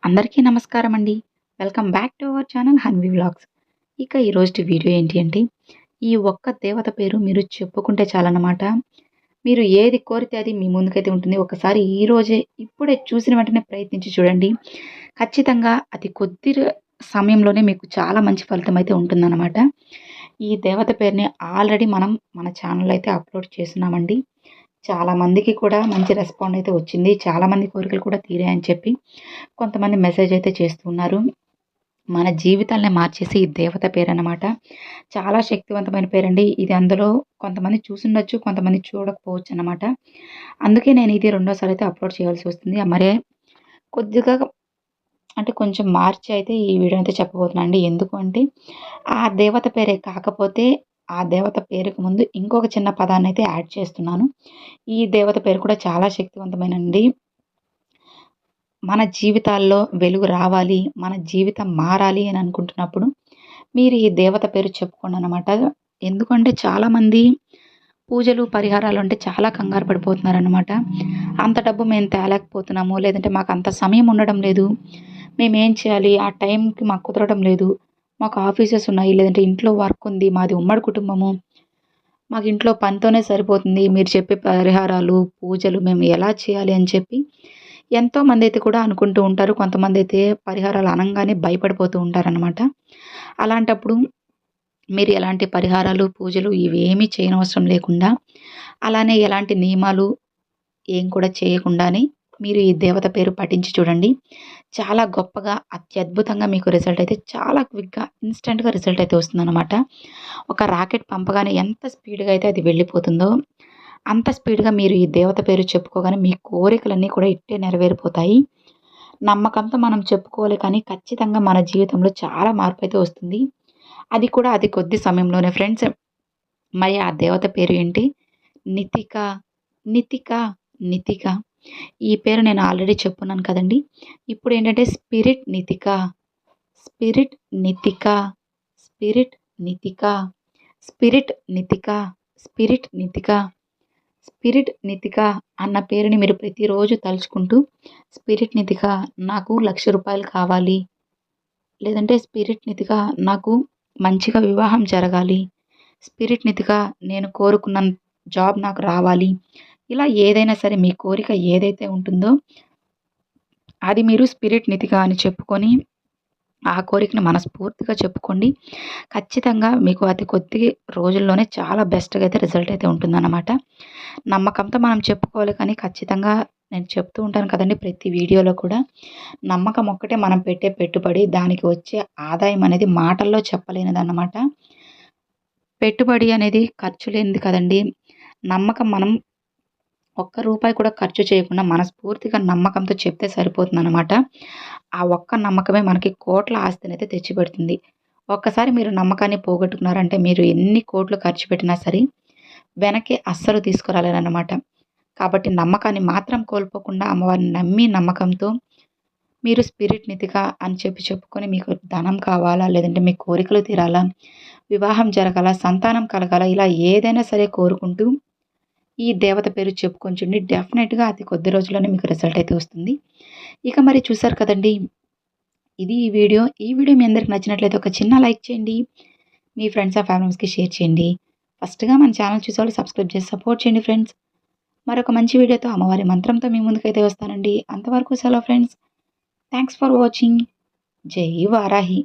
అందరికీ నమస్కారం అండి. Welcome back to our channel Hanvi vlogs. ఇక ఈరోజు వీడియో ఏంటి అంటే, ఈ ఒక్క దేవత పేరు మీరు చెప్పుకుంటే చాలన్నమాట. మీరు ఏది కోరితే అది మీ ముందుకైతే ఉంటుంది. ఒకసారి ఈరోజే ఇప్పుడే చూసిన వెంటనే ప్రయత్నించి చూడండి. ఖచ్చితంగా అతి కొద్ది సమయంలోనే మీకు చాలా మంచి ఫలితం అయితే ఉంటుందన్నమాట. ఈ దేవత పేరుని ఆల్రెడీ మనం మన ఛానల్‌లో అయితే అప్‌లోడ్ చేస్తున్నామండి. చాలా మందికి కూడా మంచి రెస్పాండ్ అయితే వచ్చింది. చాలామంది కోరికలు కూడా తీరాయని చెప్పి కొంతమంది మెసేజ్ అయితే చేస్తున్నారు. మన జీవితాల్ని మార్చేసి ఈ దేవత పేరన్నమాట. చాలా శక్తివంతమైన పేరండి. ఇది అందులో కొంతమంది చూసుండొచ్చు, కొంతమంది చూడకపోవచ్చన్నమాట. అందుకే నేను ఇది రెండోసారి అయితే అప్‌లోడ్ చేయాల్సి వస్తుంది. మరే కొద్దిగా అంటే కొంచెం మార్చి అయితే ఈ వీడియో అయితే చెప్పబోతున్నానండి. ఎందుకు అంటే ఆ దేవత పేరే కాకపోతే ఆ దేవత పేరుకు ముందు ఇంకొక చిన్న పదాన్నయితే యాడ్ చేస్తున్నాను. ఈ దేవత పేరు కూడా చాలా శక్తివంతమైనండి. మన జీవితాల్లో వెలుగు రావాలి, మన జీవితం మారాలి అని అనుకుంటున్నప్పుడు మీరు ఈ దేవత పేరు చెప్పుకోండనమాట. ఎందుకంటే చాలామంది పూజలు, పరిహారాలు అంటే చాలా కంగారు పడిపోతున్నారనమాట. అంత డబ్బు మేము తేలేకపోతున్నాము, లేదంటే మాకంత సమయం ఉండడం లేదు. మేమేం చేయాలి? ఆ టైంకి మాకు కుదరడం లేదు. మాకు ఆఫీసెస్ ఉన్నాయి, లేదంటే ఇంట్లో వర్క్ ఉంది. మాది ఉమ్మడి కుటుంబము. మాకు ఇంట్లో పనితోనే సరిపోతుంది. మీరు చెప్పే పరిహారాలు, పూజలు మేము ఎలా చేయాలి అని చెప్పి ఎంతోమందైతే కూడా అనుకుంటూ ఉంటారు. కొంతమందైతే పరిహారాలు అనంగానే భయపడిపోతూ ఉంటారనమాట. అలాంటప్పుడు మీరు ఎలాంటి పరిహారాలు, పూజలు ఇవేమీ చేయనవసరం లేకుండా, అలానే ఎలాంటి నియమాలు ఏం కూడా చేయకుండానే మీరు ఈ దేవత పేరు పఠించి చూడండి. చాలా గొప్పగా, అత్యద్భుతంగా మీకు రిజల్ట్ అయితే చాలా క్విక్‌గా, ఇన్‌స్టంట్‌గా రిజల్ట్ అయితే వస్తుందనమాట. ఒక రాకెట్ పంపగానే ఎంత స్పీడ్‌గా అయితే అది వెళ్ళిపోతుందో, అంత స్పీడ్‌గా మీరు ఈ దేవత పేరు చెప్పుకోగానే మీ కోరికలన్నీ కూడా ఇట్టే నెరవేరిపోతాయి. నమ్మకంతో మనం చెప్పుకోవాలి కానీ ఖచ్చితంగా మన జీవితంలో చాలా మార్పయితే వస్తుంది. అది కూడా అతి కొద్ది సమయంలోనే ఫ్రెండ్స్. మరి ఆ దేవత పేరు ఏంటి? నితిక, నితిక, నితిక. ఈ పేరు నేను ఆల్రెడీ చెప్పున్నాను కదండీ! ఇప్పుడేంటంటే spirit నితిక, spirit నితిక, spirit నితిక, spirit నితిక, spirit నితిక, spirit నితిక అన్న పేరుని మీరు ప్రతిరోజు తలుచుకుంటూ, స్పిరిట్ నితిక నాకు ₹1,00,000 కావాలి. లేదంటే స్పిరిట్ నితిక నాకు మంచిగా వివాహం జరగాలి. స్పిరిట్ నితిక నేను కోరుకున్న జాబ్ నాకు రావాలి. ఇలా ఏదైనా సరే మీ కోరిక ఏదైతే ఉంటుందో అది మీరు స్పిరిట్ నితిక అని చెప్పుకొని ఆ కోరికని మనస్ఫూర్తిగా చెప్పుకోండి. ఖచ్చితంగా మీకు అతి కొద్ది రోజుల్లోనే చాలా బెస్ట్‌గా అయితే రిజల్ట్ అయితే ఉంటుందన్నమాట. నమ్మకంతో మనం చెప్పుకోవాలి కానీ ఖచ్చితంగా నేను చెప్తూ ఉంటాను కదండీ ప్రతి వీడియోలో కూడా. నమ్మకం ఒక్కటే మనం పెట్టే పెట్టుబడి. దానికి వచ్చే ఆదాయం అనేది మాటల్లో చెప్పలేనిదన్నమాట. పెట్టుబడి అనేది ఖర్చు లేనిది కదండీ. నమ్మకం మనం ఒక్క రూపాయి కూడా ఖర్చు చేయకుండా మనస్ఫూర్తిగా నమ్మకంతో చెప్తే సరిపోతుందనమాట. ఆ ఒక్క నమ్మకమే మనకి కోట్ల ఆస్తినైతే తెచ్చిపెడుతుంది. ఒక్కసారి మీరు నమ్మకాన్ని పోగొట్టుకున్నారంటే మీరు ఎన్ని కోట్లు ఖర్చు పెట్టినా సరే వెనక్కి అస్సలు తీసుకురాలేరనమాట. కాబట్టి నమ్మకాన్ని మాత్రం కోల్పోకుండా అమ్మవారిని నమ్మి నమ్మకంతో మీరు స్పిరిట్ నితిక అని చెప్పుకొని మీకు ధనం కావాలా? లేదంటే మీ కోరికలు తీరాలా? వివాహం జరగాల? సంతానం కలగాల? ఇలా ఏదైనా సరే కోరుకుంటూ ఈ దేవత పేరు చెప్పుకొని చూడండి. డెఫినెట్‌గా అతి కొద్ది రోజుల్లోనే మీకు రిజల్ట్ అయితే వస్తుంది. ఇక మరి చూసారు కదండీ! ఇది ఈ వీడియో. ఈ వీడియో మీ అందరికి నచ్చినట్లయితే ఒక చిన్న లైక్ చేయండి. మీ ఫ్రెండ్స్ అండ్ ఫ్యామిలీస్‌కి షేర్ చేయండి. ఫస్ట్‌గా మన ఛానల్ చూసేవాళ్ళు సబ్స్క్రైబ్ చేసి సపోర్ట్ చేయండి ఫ్రెండ్స్. మరొక మంచి వీడియోతో అమ్మవారి మంత్రంతో మీ ముందుకైతే వస్తానండి. అంతవరకు సెలవు ఫ్రెండ్స్. Thanks for watching. జై వారాహి.